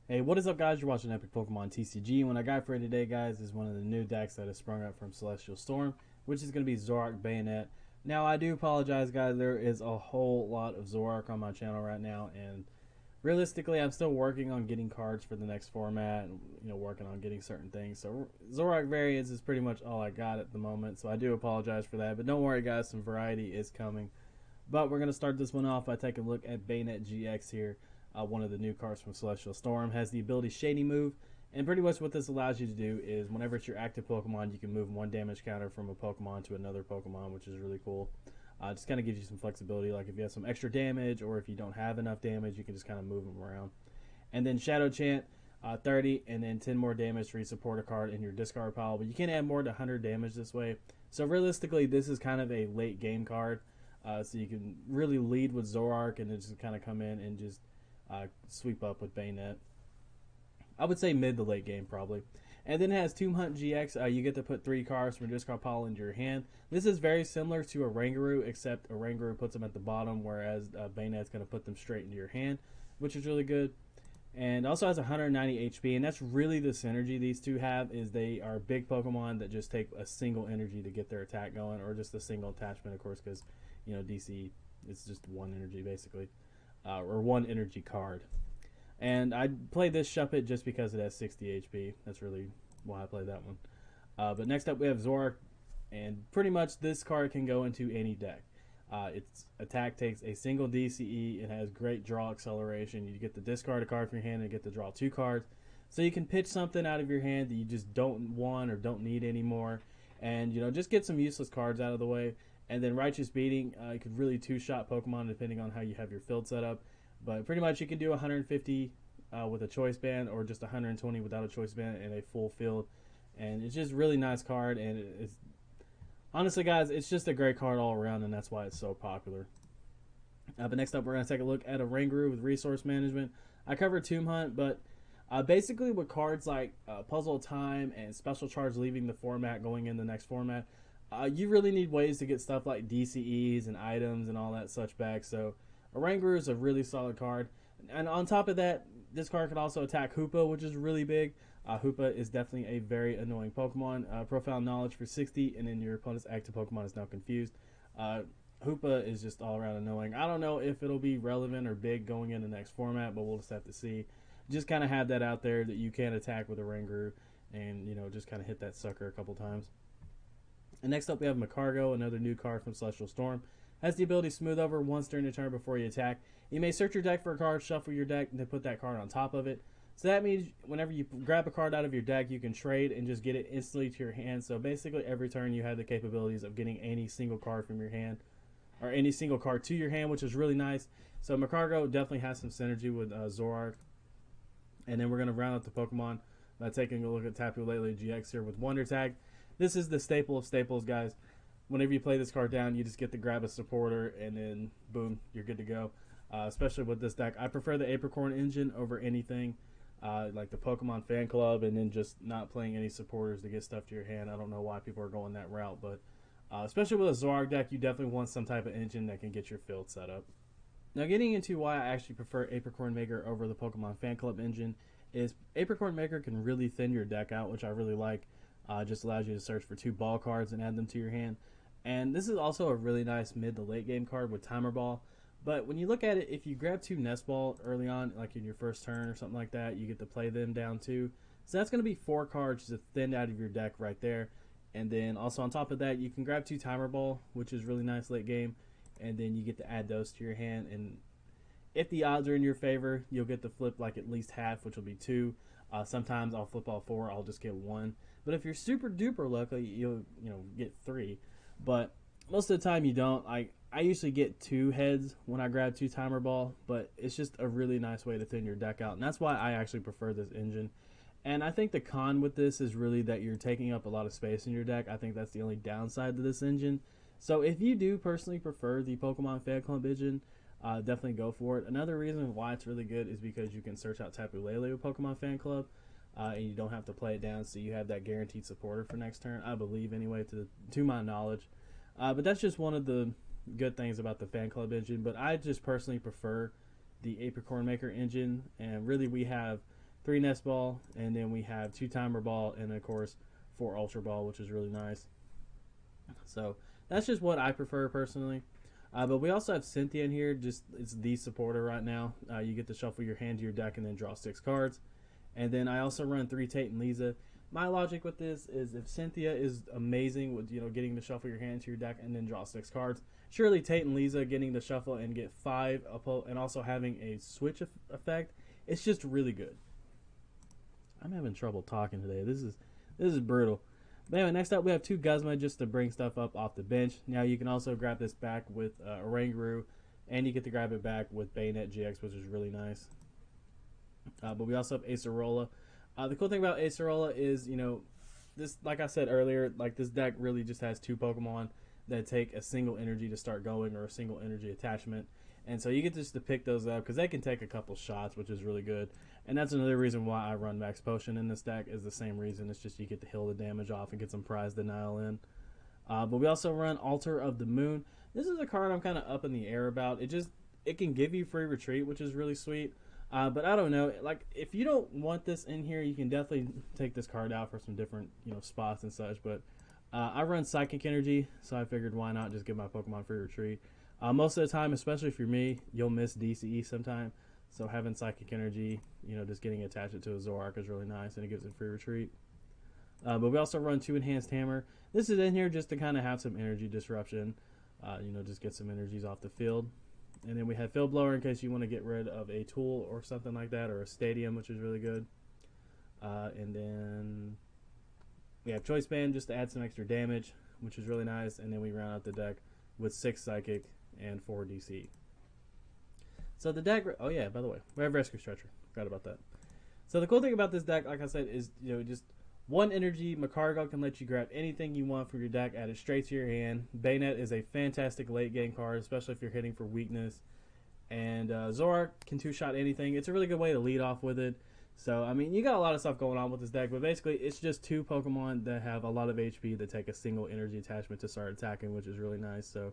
Hey, what is up, guys? You're watching Epic Pokemon TCG. And what I got for you today, guys, is one of the new decks that has sprung up from Celestial Storm, which is going to be Zoroark Banette. Now, I do apologize, guys. There is a whole lot of Zoroark on my channel right now, and realistically, I'm still working on getting cards for the next format, and working on getting certain things. So, Zoroark variants is pretty much all I got at the moment. So, I do apologize for that. But don't worry, guys. Some variety is coming. But we're going to start this one off by taking a look at Banette GX here. One of the new cards from Celestial Storm has the ability Shady Move, and pretty much what this allows you to do is whenever it's your active Pokemon, you can move one damage counter from a Pokemon to another Pokemon, which is really cool. Just kind of gives you some flexibility, like if you have some extra damage or if you don't have enough damage, you can just kind of move them around. And then Shadow Chant, 30, and then 10 more damage for each supporter card in your discard pile, but you can add more to 100 damage this way. So realistically, this is kind of a late game card, so you can really lead with Zoroark and then just kind of come in and just sweep up with Banette. I would say mid to late game probably. And then it has Tomb Hunt GX. You get to put 3 cards from your discard pile into your hand. This is very similar to a Rangaroo, except a Rangaroo puts them at the bottom, whereas Banette's going to put them straight into your hand, which is really good. And also has 190 HP, and that's really the synergy these two have, is they are big Pokemon that just take a single energy to get their attack going, or just a single attachment, of course, because, DC, it's just one energy, basically. Or one energy card. And I played this Shuppet just because it has 60 HP. That's really why I played that one. But next up we have Zoroark, and pretty much this card can go into any deck. Its attack takes a single DCE. It has great draw acceleration. You get to discard a card from your hand and get to draw 2 cards. So you can pitch something out of your hand that you just don't want or don't need anymore, and just get some useless cards out of the way. And then Righteous Beating, you could really two-shot Pokemon depending on how you have your field set up. But pretty much you can do 150 with a choice band, or just 120 without a choice band and a full field. And it's just a really nice card, and it's honestly, guys, it's just a great card all around, and that's why it's so popular. But next up, we're going to take a look at a Rangaroo with Resource Management. I covered Tomb Hunt, but basically with cards like Puzzle Time and Special Charge leaving the format going in the next format, you really need ways to get stuff like DCEs and items and all that such back. So a Rangaroo is a really solid card. And on top of that, this card can also attack Hoopa, which is really big. Hoopa is definitely a very annoying Pokemon. Profound Knowledge for 60, and then your opponent's active Pokemon is now confused. Hoopa is just all around annoying. I don't know if it'll be relevant or big going in the next format, but we'll just have to see. Just kind of have that out there that you can attack with a Rangaroo, and just kind of hit that sucker a couple times. And next up we have Macargo, another new card from Celestial Storm. Has the ability to smooth over once during the turn before you attack. You may search your deck for a card, shuffle your deck, and then put that card on top of it. So that means whenever you grab a card out of your deck, you can trade and just get it instantly to your hand. So basically every turn you have the capabilities of getting any single card from your hand, or any single card to your hand, which is really nice. So Macargo definitely has some synergy with Zoroark. And then we're going to round out the Pokemon by taking a look at Tapu Lele GX here with Wonder Tag. This is the staple of staples, guys. Whenever you play this card down, you just get to grab a supporter, and then boom, you're good to go. Especially with this deck, I prefer the Apricorn engine over anything, like the Pokemon Fan Club, and then just not playing any supporters to get stuff to your hand. I don't know why people are going that route, but especially with a Zoroark deck, you definitely want some type of engine that can get your field set up. Now, getting into why I actually prefer Apricorn Maker over the Pokemon Fan Club engine is Apricorn Maker can really thin your deck out, which I really like. Just allows you to search for 2 ball cards and add them to your hand. And this is also a really nice mid to late game card with Timer Ball. But when you look at it, if you grab 2 Nest Ball early on, like in your first turn or something like that, you get to play them down too. So that's going to be 4 cards just thinned out of your deck right there. And then also on top of that, you can grab 2 Timer Ball, which is really nice late game. And then you get to add those to your hand. And if the odds are in your favor, you'll get to flip like at least half, which will be 2. Sometimes I'll flip all 4, I'll just get 1. But if you're super duper lucky, you'll get 3. But most of the time you don't. I usually get 2 heads when I grab 2 Timer Ball, but it's just a really nice way to thin your deck out, and that's why I actually prefer this engine. And I think the con with this is really that you're taking up a lot of space in your deck. I think that's the only downside to this engine. So if you do personally prefer the Pokemon Fan Club engine, definitely go for it. Another reason why it's really good is because you can search out Tapu Lele with Pokemon Fan Club, and you don't have to play it down, so you have that guaranteed supporter for next turn, I believe anyway, to my knowledge. But that's just one of the good things about the Fan Club engine. But I just personally prefer the Apricorn Maker engine, and really we have 3 Nest Ball, and then we have 2 Timer Ball, and of course 4 Ultra Ball, which is really nice. So that's just what I prefer personally. But we also have Cynthia in here. Just it's the supporter right now. You get to shuffle your hand to your deck and then draw 6 cards. And then I also run 3 Tate and Lisa. My logic with this is if Cynthia is amazing with getting to shuffle your hand to your deck and then draw 6 cards, surely Tate and Lisa getting to shuffle and get 5 and also having a switch effect, it's just really good. I'm having trouble talking today. This is brutal. But anyway, next up we have 2 Guzma just to bring stuff up off the bench. Now you can also grab this back with Oranguru, and you get to grab it back with Banette GX, which is really nice. But we also have Acerola. The cool thing about Acerola is, this, like I said earlier, like this deck really just has 2 Pokemon that take a single energy to start going, or a single energy attachment. And so you get just to pick those up because they can take a couple shots, which is really good. And that's another reason why I run Max Potion in this deck, is the same reason. It's just you get to heal the damage off and get some prize denial in. But we also run Altar of the Moon. This is a card I'm kind of up in the air about. It can give you free retreat, which is really sweet. But I don't know. Like, if you don't want this in here, you can definitely take this card out for some different spots and such. But I run Psychic Energy, so I figured why not just give my Pokemon free retreat. Most of the time, especially if you're me, you'll miss DCE sometime. So having Psychic Energy, just getting attached to a Zoroark is really nice, and it gives it free retreat. But we also run 2 Enhanced Hammer. This is in here just to kind of have some energy disruption. Just get some energies off the field. And then we have Field Blower in case you want to get rid of a tool or something like that, or a stadium, which is really good. And then we have Choice Band just to add some extra damage, which is really nice. And then we round out the deck with 6 Psychic and 4 DC. So the deck, oh yeah, by the way, we have Rescue Stretcher. Forgot about that. So the cool thing about this deck, like I said, is just 1 energy. Macargo can let you grab anything you want from your deck, add it straight to your hand. Banette is a fantastic late game card, especially if you're hitting for weakness. And Zoroark can 2-shot anything. It's a really good way to lead off with it. So, I mean, you got a lot of stuff going on with this deck, but basically it's just 2 Pokemon that have a lot of HP that take a single energy attachment to start attacking, which is really nice. So,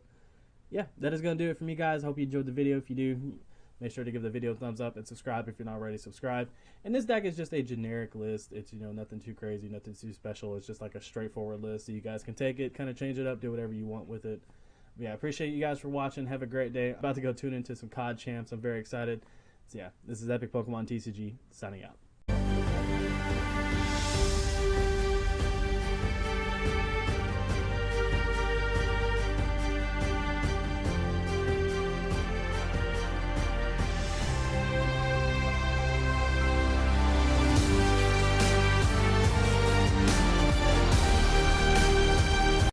yeah, that is going to do it for me, guys. Hope you enjoyed the video. If you do, make sure to give the video a thumbs up and subscribe if you're not already subscribed. And this deck is just a generic list. It's, nothing too crazy, nothing too special. It's just like a straightforward list, so you guys can take it, kind of change it up, do whatever you want with it. But yeah, I appreciate you guys for watching. Have a great day. I'm about to go tune into some COD champs. I'm very excited. So yeah, this is Epic Pokemon TCG signing out.